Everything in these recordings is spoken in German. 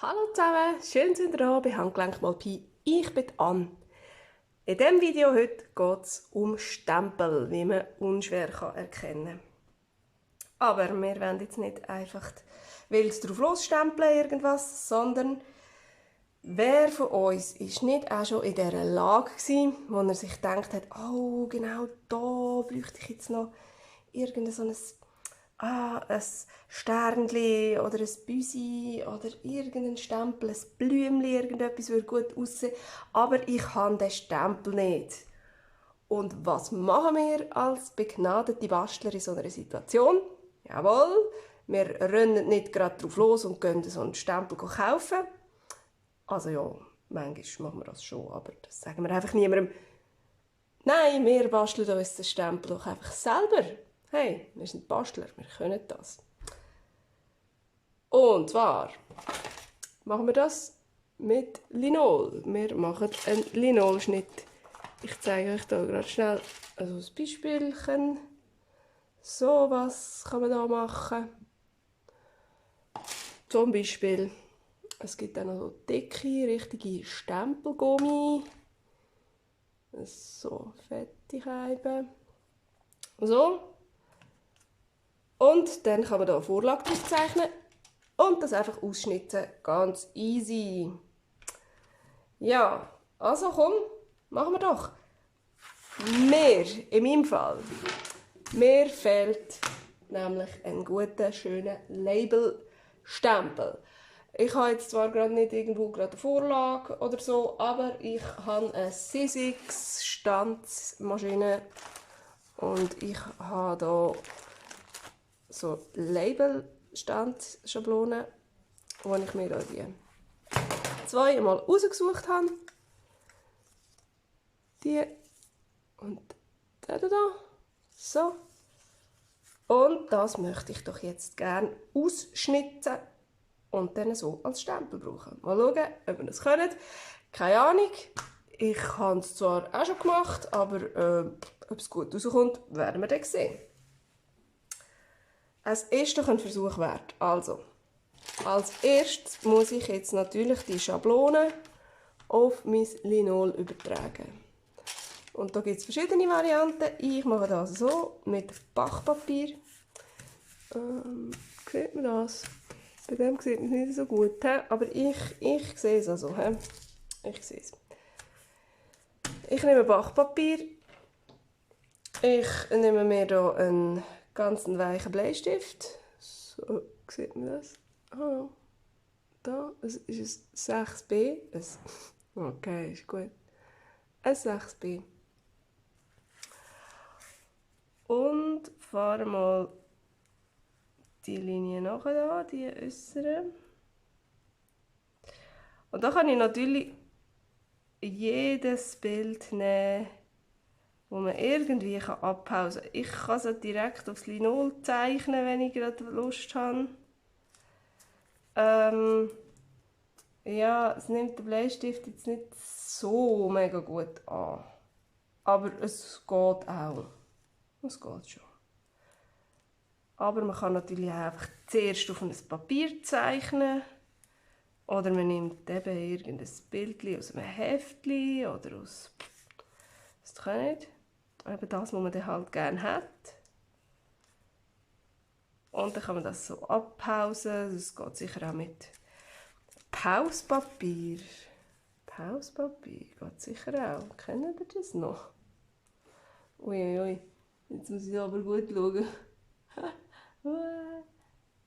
Hallo zusammen, schön sind ihr da bei Handgelenk mal Pi. Ich bin Anne. In diesem Video heute geht es um Stempel, wie man unschwer erkennen kann. Aber wir wollen jetzt nicht einfach wild drauf losstempeln irgendwas, sondern wer von uns ist nicht auch schon in dieser Lage gewesen, wo er sich gedacht hat, oh genau da bräuchte ich jetzt noch irgendein so ein Sternli oder ein Büsi oder irgendein Stempel, ein Blümchen, irgendetwas würde gut aussehen, aber ich habe den Stempel nicht. Und was machen wir als begnadete Bastler in so einer Situation? Jawohl, wir rennen nicht gerade drauf los und gehen so einen Stempel kaufen. Also ja, manchmal machen wir das schon, aber das sagen wir einfach niemandem. Nein, wir basteln uns den Stempel doch einfach selber. Hey, wir sind Bastler, wir können das. Und zwar machen wir das mit Linol. Wir machen einen Linolschnitt. Ich zeige euch hier gerade schnell ein Beispielchen. So was kann man da machen. Zum Beispiel, es gibt auch noch so dicke, richtige Stempelgummi. So, Fettigreiben. So. Und dann kann man hier eine Vorlage drauf zeichnen und das einfach ausschnitzen. Ganz easy. Ja, also komm, machen wir doch. In meinem Fall, mir fehlt nämlich ein guter, schöner Labelstempel. Ich habe jetzt zwar gerade nicht irgendwo gerade eine Vorlage oder so, aber ich habe eine Sizzix Stanzmaschine und ich habe hier so Label-Standschablonen, die ich mir die zweimal rausgesucht habe. Die und da. So. Und das möchte ich doch jetzt gerne ausschnitzen und dann so als Stempel brauchen. Mal schauen, ob wir das können. Keine Ahnung. Ich habe es zwar auch schon gemacht, aber ob es gut rauskommt, werden wir dann sehen. Es ist doch ein Versuch wert. Also, als erstes muss ich jetzt natürlich die Schablone auf mein Linol übertragen. Und da gibt es verschiedene Varianten. Ich mache das so mit Backpapier. Sieht man das? Bei dem sieht man es nicht so gut. Aber ich sehe es also. Ich sehe es. Ich nehme Backpapier. Ich nehme mir hier einen ganz weichen Bleistift. So, sieht man das? Ah, da, es ist ein 6B. Okay, ist gut. Ein 6B. Und fahre mal die Linie nachher da, die äußere. Und da kann ich natürlich jedes Bild nehmen, wo man irgendwie abpausen kann. Ich kann es direkt aufs Linol zeichnen, wenn ich gerade Lust habe. Ja, es nimmt der Bleistift jetzt nicht so mega gut an. Aber es geht auch. Es geht schon. Aber man kann natürlich auch einfach zuerst auf ein Papier zeichnen. Oder man nimmt eben irgendein Bild aus einem Heftchen oder aus... Das kann nicht. Eben das, was man dann halt gerne hat. Und dann kann man das so abpausen. Das geht sicher auch mit Pauspapier. Pauspapier geht sicher auch. Kennt ihr das noch? Uiuiui, jetzt muss ich aber gut schauen.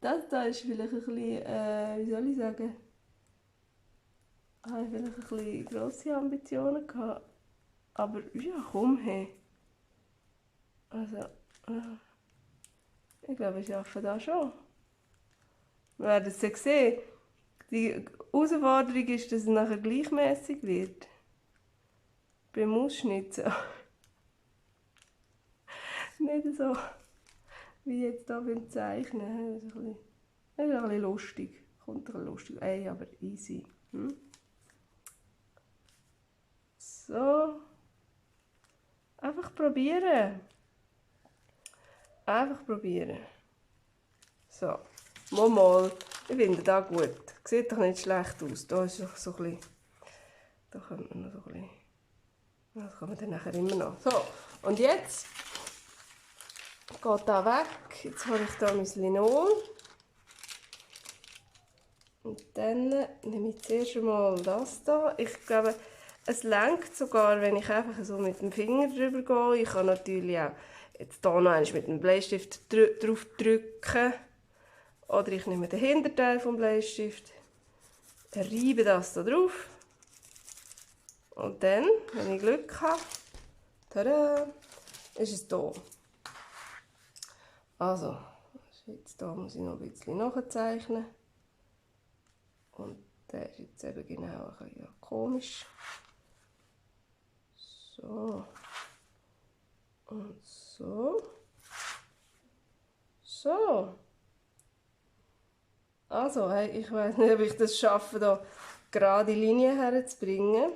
Das da ist vielleicht ein bisschen, wie soll ich sagen? Habe ich vielleicht ein bisschen grosse Ambitionen gehabt. Aber ja, komm her. Also, ich glaube, ich arbeite da schon. Wir werden es ja sehen. Die Herausforderung ist, dass es nachher gleichmäßig wird. Beim Ausschnitzen. Nicht so wie jetzt hier beim Zeichnen. Das ist ein bisschen lustig. Kommt ein bisschen lustig. Ey, aber easy. So. Einfach probieren. Einfach probieren. So. Mal. Ich finde das gut. Sieht doch nicht schlecht aus. Da ist doch so ein bisschen, da könnte man noch so ein bisschen, das kann man dann nachher immer noch. So, und jetzt geht da weg. Jetzt habe ich da mein Linol. Und dann nehme ich zuerst einmal das hier. Ich glaube, es reicht sogar, wenn ich einfach so mit dem Finger drüber gehe. Ich kann natürlich auch jetzt hier noch einmal mit dem Bleistift drauf drücken. Oder ich nehme den Hinterteil vom Bleistift, reibe das hier drauf. Und dann, wenn ich Glück habe, tada, ist es hier. Also, jetzt hier muss ich noch ein bisschen nachzeichnen. Und der ist jetzt eben genau ein bisschen komisch. So. Und so. So. Also, hey, ich weiß nicht, ob ich das schaffe, da gerade Linien herzubringen.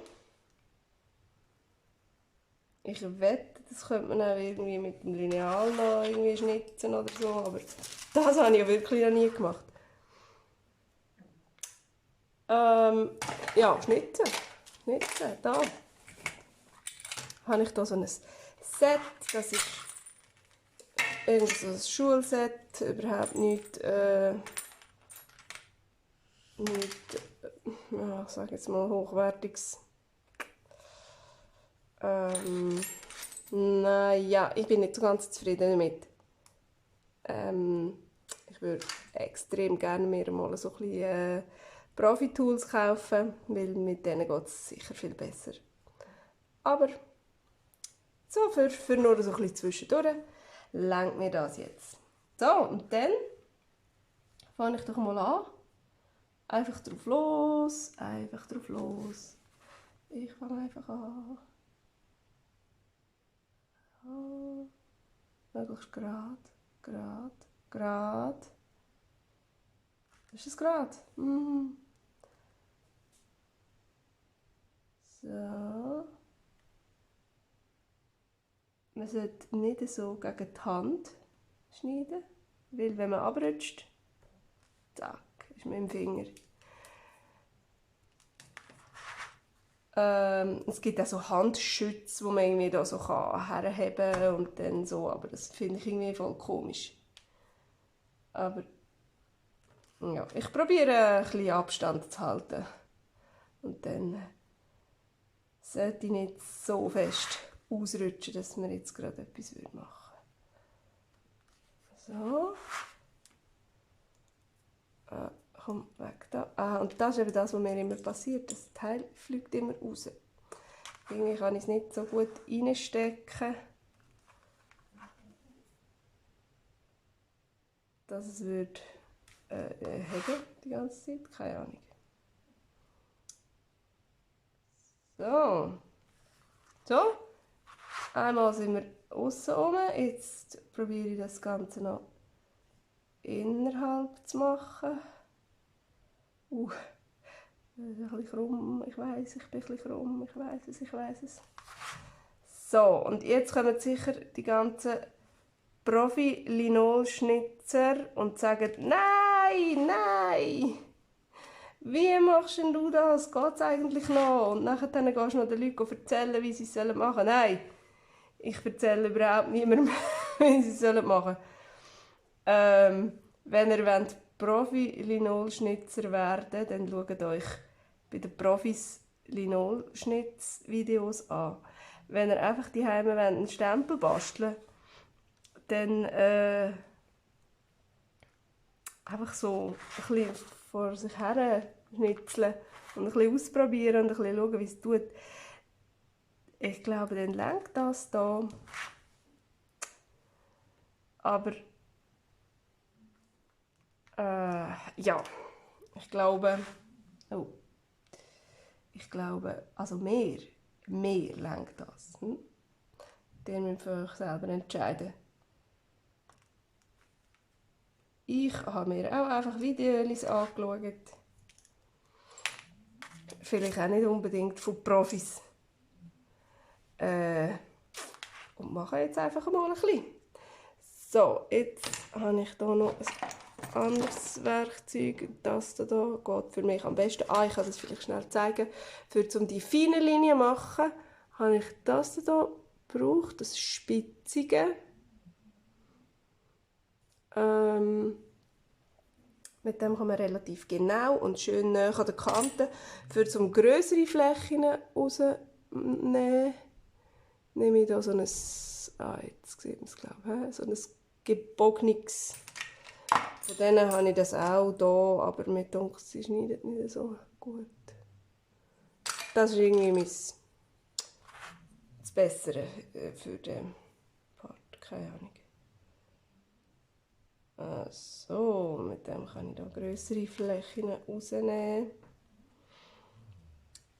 Ich wette, das könnte man auch irgendwie mit dem Lineal noch irgendwie schnitzen oder so, aber das habe ich ja wirklich noch nie gemacht. Ja, schnitzen. Schnitzen, da. Habe ich da so ein Set, das ist irgend so ein Schulset, überhaupt nicht, ja, ich sage jetzt mal hochwertiges. Naja, ich bin nicht so ganz zufrieden damit. Ich würde extrem gerne mir mal so ein bisschen Profi-Tools kaufen, weil mit denen geht es sicher viel besser. Aber so für nur so ein bisschen zwischendurch reicht mir das jetzt. So, und dann fange ich doch mal an. Einfach drauf los, einfach drauf los. Ich fange einfach an. Ja. Möglichst gerade, gerade, gerade. Ist es gerade? Mhm. So. Man sollte nicht so gegen die Hand schneiden, weil wenn man abrutscht, zack, ist man im Finger. Es gibt auch so Handschütze, die man irgendwie da so herheben kann und dann so, aber das finde ich irgendwie voll komisch. Aber ja, ich probiere ein bisschen Abstand zu halten und dann sollte ich nicht so fest ausrutschen, dass wir jetzt gerade etwas machen würden. So. Komm, weg da. Ah, und das ist eben das, was mir immer passiert. Das Teil fliegt immer raus. Irgendwie kann ich es nicht so gut reinstecken, dass es würde hängen die ganze Zeit. Keine Ahnung. So. So. Einmal sind wir außen rum. Jetzt probiere ich das Ganze noch innerhalb zu machen. Das ist ein bisschen krumm, ich weiss, ich bin ein bisschen krumm, ich weiss es. So, und jetzt kommen sicher die ganzen Profi-Linol-Schnitzer und sagen, nein, nein, wie machst denn du das, geht's eigentlich noch? Und nachher dann gehst du noch den Leuten erzählen, wie sie es machen sollen. Nein, ich erzähle überhaupt niemandem, wie sie es machen sollen. Wenn ihr Profi-Linol-Schnitzer werden, dann schaut euch bei den Profis Linol-Schnitz-Videos an. Wenn ihr einfach die Heime einen Stempel basteln, dann einfach so ein bisschen vor sich her schnitzeln und ein bisschen ausprobieren und ein bisschen schauen, wie es tut. Ich glaube, dann reicht das da. Aber ja, ich glaube, also mehr reicht das. Der müsst ihr euch selber entscheiden. Ich habe mir auch einfach Videos angeschaut. Vielleicht auch nicht unbedingt von Profis. Und mache jetzt einfach mal ein bisschen. So, jetzt habe ich hier noch ein anderes Werkzeug. Das hier geht für mich am besten. Ich kann das vielleicht schnell zeigen. Um die feinen Linien zu machen, habe ich das hier gebraucht, das Spitzige. Mit dem kann man relativ genau und schön nah an den Kanten zum grössere Flächen rausnehmen. Nehme ich hier so ein, jetzt sieht man es, glaube ich, so ein gebogenes. Von denen habe ich das auch hier, aber mir denkt, sie schneidet nicht so gut. Das ist irgendwie das Bessere für den Part, keine Ahnung. So, mit dem kann ich hier grössere Flächen rausnehmen.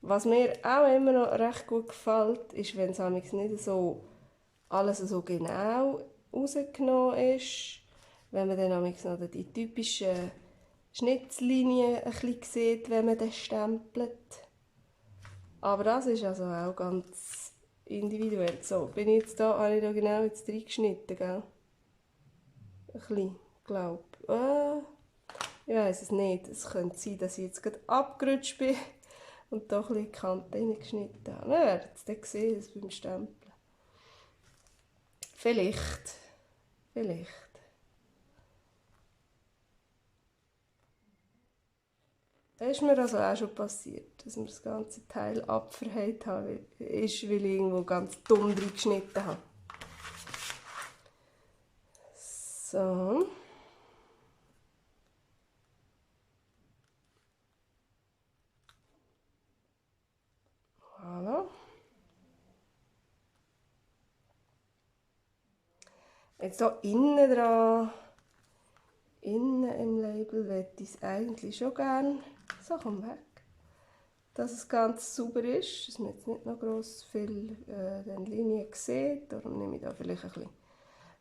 Was mir auch immer noch recht gut gefällt, ist, wenn es nicht so alles so genau rausgenommen ist. Wenn man dann noch die typischen Schnitzlinien ein bisschen sieht, wenn man das stempelt. Aber das ist also auch ganz individuell. So, bin ich jetzt da, habe ich da genau jetzt reingeschnitten, gell? Ein bisschen, glaube ich. Ich weiss es nicht. Es könnte sein, dass ich jetzt gerade abgerutscht bin und da ein bisschen die Kante reingeschnitten habe. Wir werden es dann sehen, das beim Stempeln. Vielleicht. Das ist mir also auch schon passiert, dass mir das ganze Teil abverheilt habe, weil ich irgendwo ganz dumm reingeschnitten habe. So. Voilà. Jetzt hier innen dran, innen im Label, möchte ich es eigentlich schon gerne, so komm weg, dass es ganz sauber ist, dass man jetzt nicht noch gross viel Linien sieht, darum nehme ich da vielleicht ein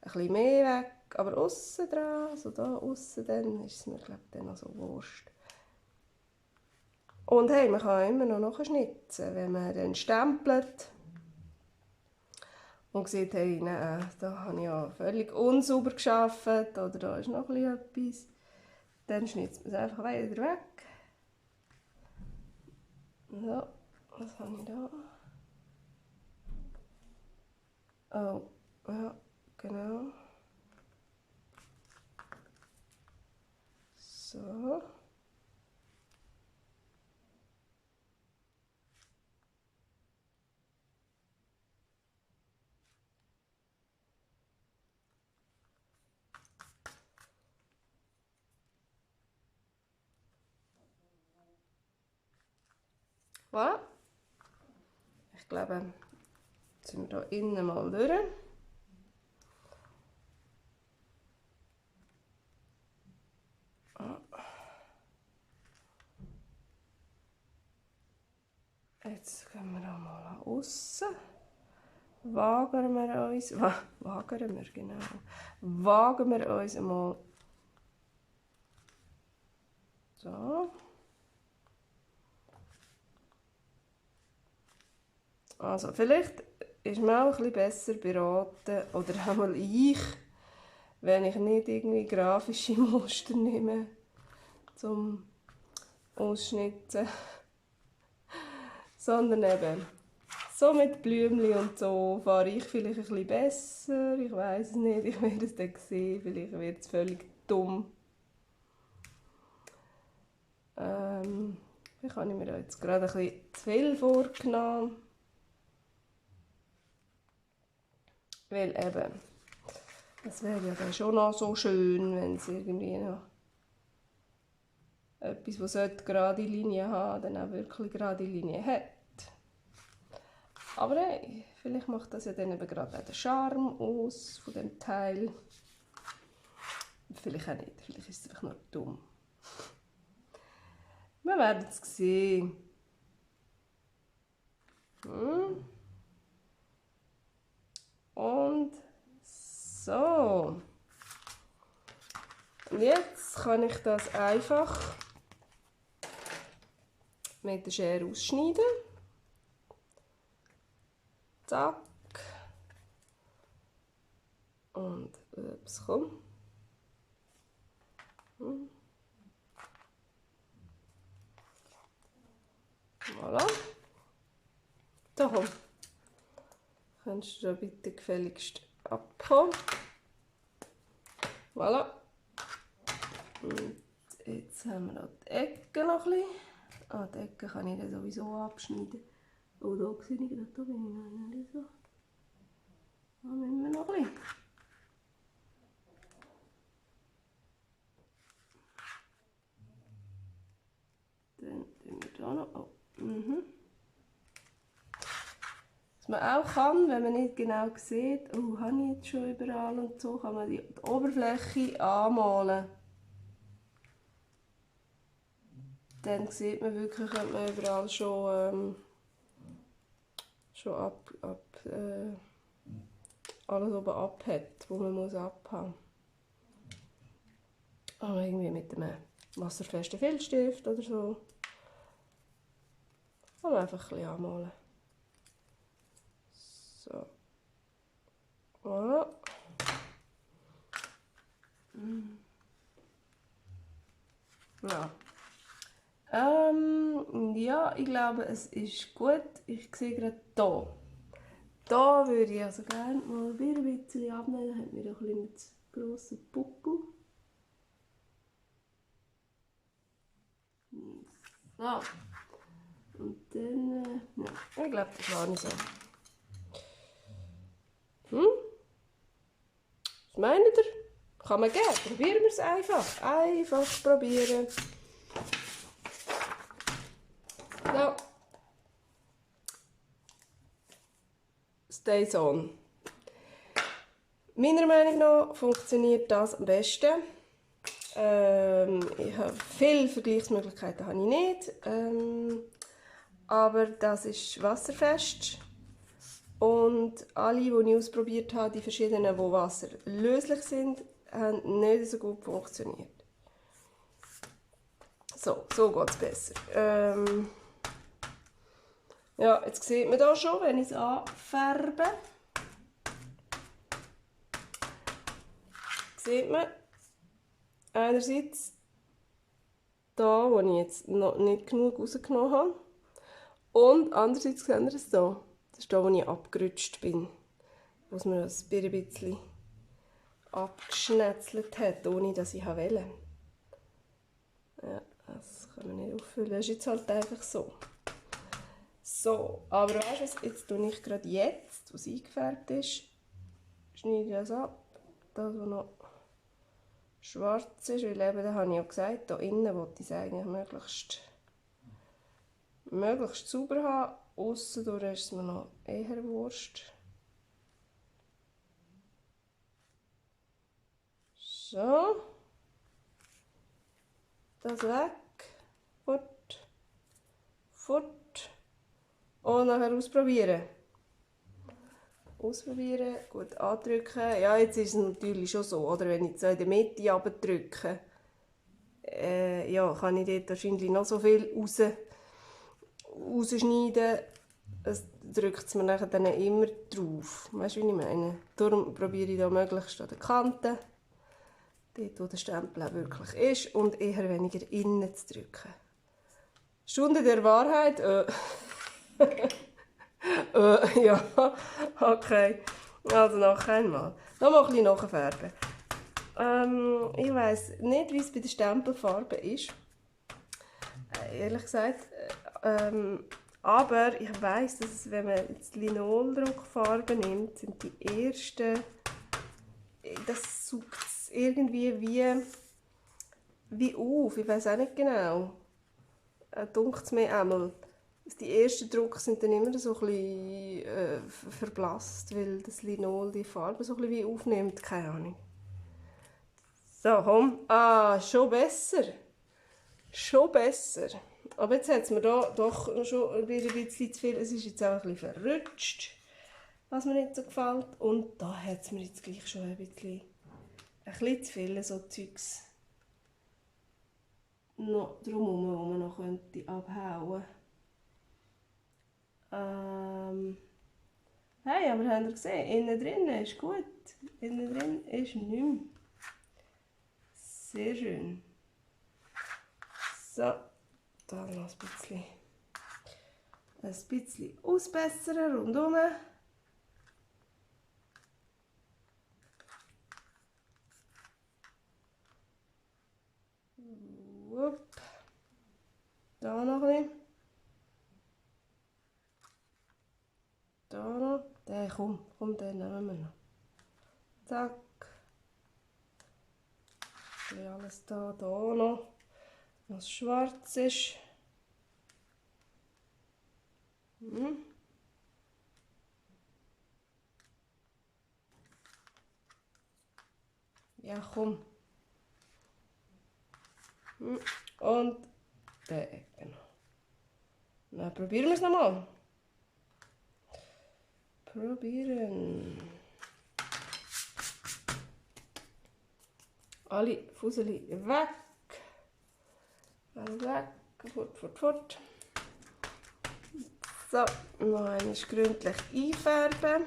bisschen mehr weg, aber aussen dran, also da aussen, dann ist es mir glaube ich dann noch so wurscht. Und hey, man kann immer noch nachschnitzen, wenn man dann stempelt und sieht, hey, nein, da habe ich ja völlig unsauber gearbeitet oder da ist noch etwas. Dann schnitzt man es einfach wieder weg. So, was habe ich da? Oh, ja, genau. So. Voilà. Ich glaube, jetzt sind wir hier innen mal durch. Jetzt gehen wir auch mal nach außen. Wagen wir uns, wagen wir, genau. Wagen wir uns einmal so. Also vielleicht ist man auch ein bisschen besser beraten, oder einmal ich, wenn ich nicht irgendwie grafische Muster nehme zum Ausschnitzen, sondern eben so mit Blümchen und so fahre ich vielleicht ein bisschen besser, ich weiß es nicht, ich werde es dann sehen, vielleicht wird es völlig dumm. Vielleicht habe ich mir jetzt gerade ein bisschen zu viel vorgenommen. Weil eben, es wäre ja dann schon noch so schön, wenn es irgendwie noch etwas, das gerade Linie haben dann auch wirklich gerade Linie hat. Aber hey, vielleicht macht das ja dann eben gerade auch den Charme aus von dem Teil. Vielleicht auch nicht, vielleicht ist es einfach nur dumm. Wir werden es sehen. Und so. Und jetzt kann ich das einfach mit der Schere ausschneiden. Zack. Und ups, komm. Voilà. Da komm. Kannst du da bitte gefälligst abkommen. Voilà. Und jetzt haben wir noch die Ecke noch ein bisschen. Ah, die Ecke kann ich dann sowieso abschneiden. Oh, da sehe ich gerade, da bin ich noch nicht so. Da müssen wir noch ein bisschen. Dann tun wir da noch. Oh. Was man auch kann, wenn man nicht genau sieht, oh, habe ich jetzt schon überall und so, kann man die Oberfläche anmalen. Dann sieht man wirklich, ob man überall schon alles oben ab hat, wo man muss abhaben. Aber irgendwie mit einem wasserfesten Filzstift oder so. Kann man einfach ein bisschen anmalen. So. Voilà. Ja. Ja, ich glaube, es ist gut. Ich sehe gerade hier. Da würde ich also gerne mal wieder ein bisschen abnehmen. Da hat mir doch ein bisschen zu grossen Buckel. So. Und dann, ja, ich glaube, das war nicht so. Was meint ihr? Kann man geben. Probieren wir es einfach. Einfach probieren. So. Stays on. Meiner Meinung nach funktioniert das am besten. Ich habe viele Vergleichsmöglichkeiten habe ich nicht. Aber das ist wasserfest. Und alle, die ich ausprobiert habe, die verschiedenen, die wasserlöslich sind, haben nicht so gut funktioniert. So geht es besser. Ja, jetzt sieht man da schon, wenn ich es anfärbe. Sieht man einerseits da, wo ich jetzt noch nicht genug rausgenommen habe. Und andererseits seht ihr es da. Das ist da, wo ich abgerutscht bin. Wo es mir das ein bisschen abgeschnetzelt hat, ohne dass ich wollte. Ja, das kann man nicht auffüllen. Das ist jetzt halt einfach so. So, aber weißt du was, jetzt tue ich gerade jetzt, was eingefärbt ist, schneide ich das ab. Das, was noch schwarz ist, weil eben, da habe ich ja gesagt, da innen wollte ich es eigentlich möglichst sauber haben. Aussendurch ist es mir noch eher Wurst. So. Das weg. Fort. Und nachher ausprobieren. Ausprobieren, gut andrücken. Ja, jetzt ist es natürlich schon so, oder? Wenn ich so in der Mitte runterdrücke, ja, kann ich dort wahrscheinlich noch so viel rausschneiden. Es drückt es mir nachher dann immer drauf. Weißt du, wie ich meine? Darum probiere ich da möglichst an den Kanten, dort wo der Stempel auch wirklich ist, und eher weniger innen zu drücken. Stunde der Wahrheit. Ja, okay. Also noch einmal. Noch ein bisschen nachfärben. Ich weiss nicht, wie es bei der Stempelfarbe ist. Ehrlich gesagt. Aber ich weiss, dass wenn man jetzt Linoldruckfarbe nimmt, sind die ersten. Das saugt es irgendwie wie auf. Ich weiss auch nicht genau. Dunkt es mir einmal. Die ersten Drucke sind dann immer so ein bisschen verblasst, weil das Linol die Farbe so ein bisschen wie aufnimmt. Keine Ahnung. So, komm. Ah, schon besser. Schon besser. Aber jetzt hat es mir da doch schon wieder ein bisschen zu viel. Es ist jetzt auch ein bisschen verrutscht, was mir nicht so gefällt. Und da hat es mir jetzt gleich schon ein bisschen zu viel so Zeugs noch drumherum, wo man noch abhauen könnte. Hey, aber habt ihr gesehen, innen drin ist gut. Innen drin ist nichts. Sehr schön. So, da noch ein bisschen ausbessern rundherum. Wupp. Da noch ein bisschen. Da noch. Den, komm, den nehmen wir noch. Zack. Alles da noch. Was schwarz ist. Ja, komm. Und den Ecke noch. Dann probieren wir es nochmal. Probieren. Alle Fusseli weg. Alle weg. Fort. So, noch einmal gründlich einfärben.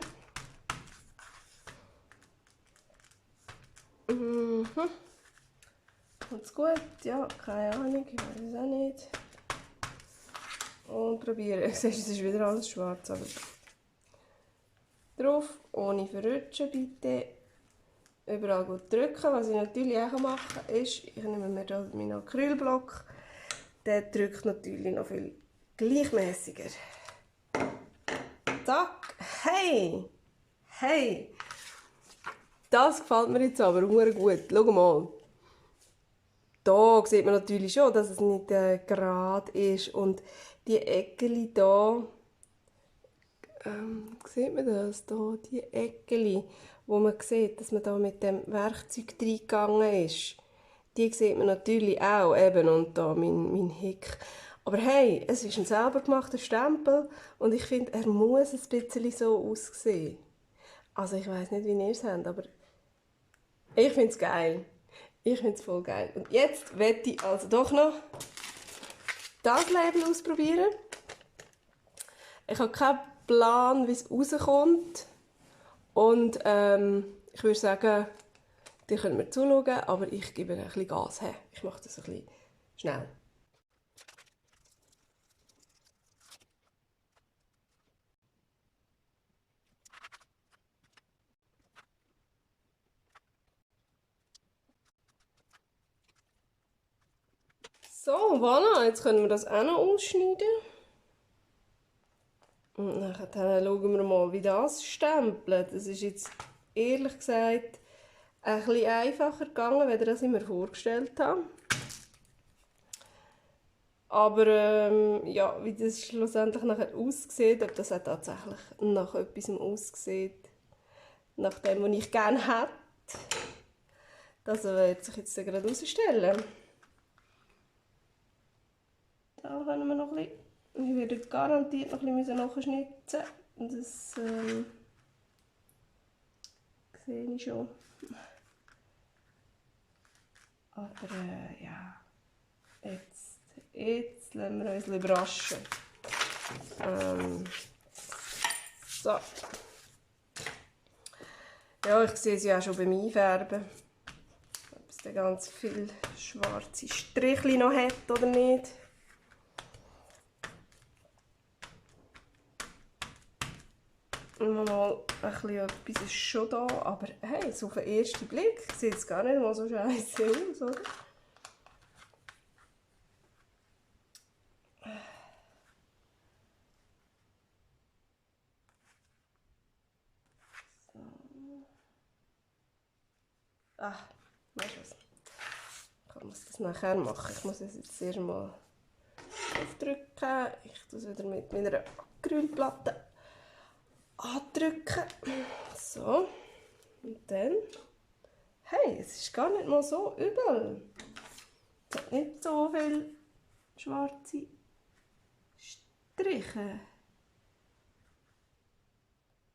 Kommt's gut? Ja, keine Ahnung, ich weiß es auch nicht. Und probieren. Siehst, es ist wieder alles schwarz, aber drauf, ohne verrutschen bitte. Überall gut drücken. Was ich natürlich auch machen kann, ist, ich nehme mir hier meinen Acrylblock. Der drückt natürlich noch viel gleichmäßiger. Zack. Hey! Das gefällt mir jetzt aber sehr gut. Schau mal. Da sieht man natürlich schon, dass es nicht gerade ist. Und die Eckeli da, sieht man das? Da, die Eckeli, wo man sieht, dass man da mit dem Werkzeug reingegangen ist. Die sieht man natürlich auch eben. Und da mein Hick. Aber hey, es ist ein selber gemachter Stempel und ich finde, er muss ein bisschen so aussehen. Also ich weiss nicht, wie ihr es habt, aber ich finde es geil. Ich finde es voll geil. Und jetzt werde ich also doch noch das Label ausprobieren. Ich habe keinen Plan, wie es rauskommt. Und ich würde sagen, die können mir zuschauen, aber ich gebe ein bisschen Gas. Ich mache das ein bisschen schnell. So, voilà, jetzt können wir das auch noch ausschneiden. Und dann schauen wir mal, wie das stempelt. Das ist jetzt ehrlich gesagt ein bisschen einfacher gegangen, als ich mir vorgestellt habe. Aber ja, wie das schlussendlich nachher aussieht, ob das auch tatsächlich nach etwas aussieht, nach dem, was ich gerne hätte, das wird sich jetzt gerade herausstellen. Da können wir noch ein bisschen, ich werde garantiert noch ein bisschen nachschnitzen. Das sehe ich schon. Aber ja, jetzt lassen wir uns überraschen. So. Ja, ich sehe es ja auch schon beim Einfärben. Ob es da ganz viele schwarze Striche noch hat oder nicht. Mal ein bisschen etwas ist schon da, aber hey, so auf den ersten Blick sieht es gar nicht mal so scheiße aus, oder? So. Ach, weißt du was? Ich muss das nachher machen. Ich muss es jetzt erst mal aufdrücken. Ich tue es wieder mit meiner Acrylplatte andrücken. So. Und dann. Hey, es ist gar nicht mal so übel. Es hat nicht so viele schwarze Striche.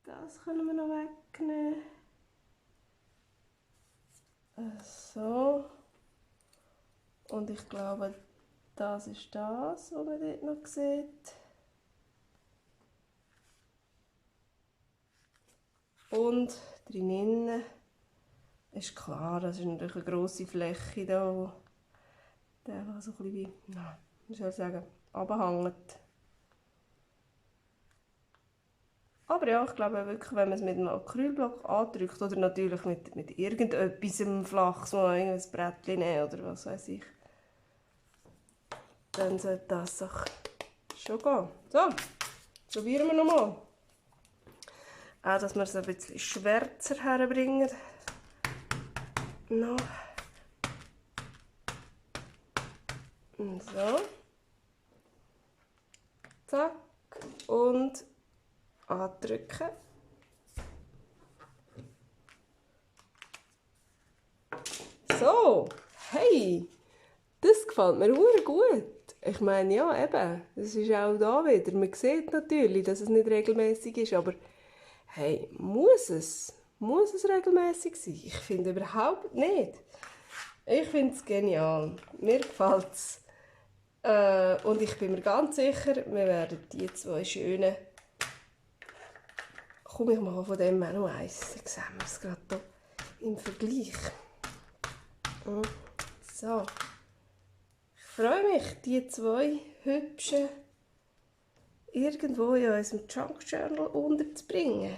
Das können wir noch wegnehmen. So. Und ich glaube, das ist das, was man dort noch sieht. Und drinnen ist klar, das ist natürlich eine grosse Fläche da, Der einfach so ein bisschen wie, wie soll ich sagen, runterhängt. Aber ja, ich glaube wirklich, wenn man es mit einem Acrylblock andrückt oder natürlich mit irgendetwas Flachs, mal ein Brettchen nehmen oder was weiß ich, dann sollte das doch schon gehen. So, probieren wir nochmal. Auch, dass wir es ein bisschen schwärzer herbringen. No. So. Zack. Und andrücken. So. Hey. Das gefällt mir sehr gut. Ich meine, ja, eben. Das ist auch da wieder. Man sieht natürlich, dass es nicht regelmäßig ist, aber hey, muss es regelmäßig sein? Ich finde überhaupt nicht. Ich finde es genial. Mir gefällt es. Und ich bin mir ganz sicher, wir werden die zwei schönen... Komm, ich mache von dem auch noch eins. Dann sehen wir es gerade hier im Vergleich. So. Ich freue mich, die zwei hübschen irgendwo in unserem Junk Journal unterzubringen.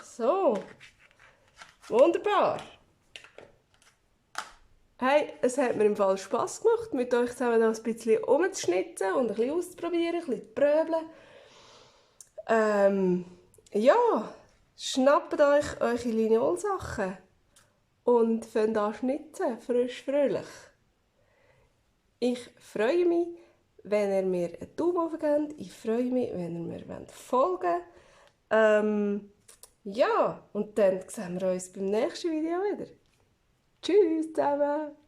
So. Wunderbar. Hey, es hat mir im Fall Spass gemacht, mit euch zusammen da ein bisschen umzuschnitzen und ein bisschen auszuprobieren, ein bisschen zu pröbeln. Ja, schnappt euch eure Linolsachen und fangt an schnitzen, frisch, fröhlich. Ich freue mich, wenn ihr mir einen Daumen hoch gebt. Ich freue mich, wenn ihr mir folgen wollt. Ja, und dann sehen wir uns beim nächsten Video wieder. Tschüss zusammen!